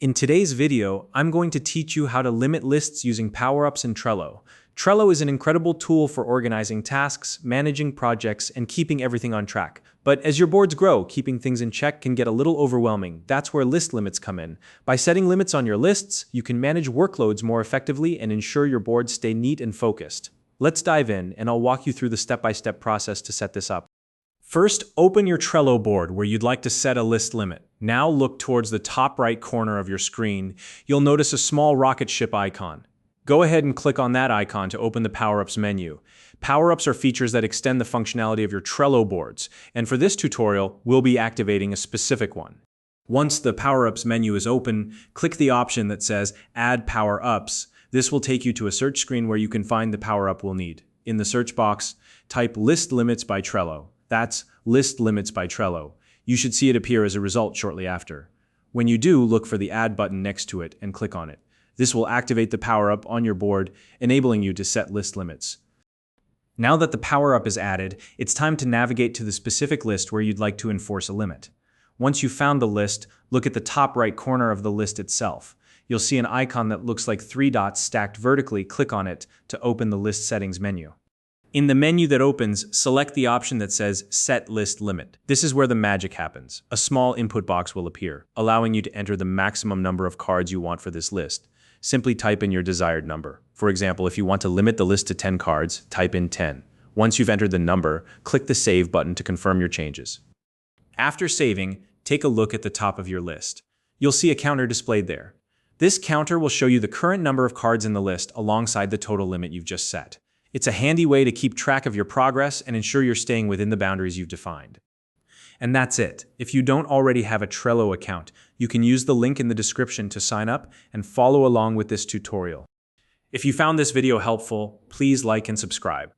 In today's video, I'm going to teach you how to limit lists using powerups in Trello. Trello is an incredible tool for organizing tasks, managing projects, and keeping everything on track. But as your boards grow, keeping things in check can get a little overwhelming. That's where list limits come in. By setting limits on your lists, you can manage workloads more effectively and ensure your boards stay neat and focused. Let's dive in, and I'll walk you through the step-by-step process to set this up. First, open your Trello board where you'd like to set a list limit. Now look towards the top right corner of your screen. You'll notice a small rocket ship icon. Go ahead and click on that icon to open the Powerups menu. Powerups are features that extend the functionality of your Trello boards, and for this tutorial, we'll be activating a specific one. Once the Powerups menu is open, click the option that says Add Powerups. This will take you to a search screen where you can find the powerup we'll need. In the search box, type List Limits by Trello. That's List Limits by Trello. You should see it appear as a result shortly after. When you do, look for the Add button next to it and click on it. This will activate the powerup on your board, enabling you to set list limits. Now that the powerup is added, it's time to navigate to the specific list where you'd like to enforce a limit. Once you've found the list, look at the top right corner of the list itself. You'll see an icon that looks like 3 dots stacked vertically. Click on it to open the List Settings menu. In the menu that opens, select the option that says Set List Limit. This is where the magic happens. A small input box will appear, allowing you to enter the maximum number of cards you want for this list. Simply type in your desired number. For example, if you want to limit the list to 10 cards, type in 10. Once you've entered the number, click the Save button to confirm your changes. After saving, take a look at the top of your list. You'll see a counter displayed there. This counter will show you the current number of cards in the list alongside the total limit you've just set. It's a handy way to keep track of your progress and ensure you're staying within the boundaries you've defined. And that's it. If you don't already have a Trello account, you can use the link in the description to sign up and follow along with this tutorial. If you found this video helpful, please like and subscribe.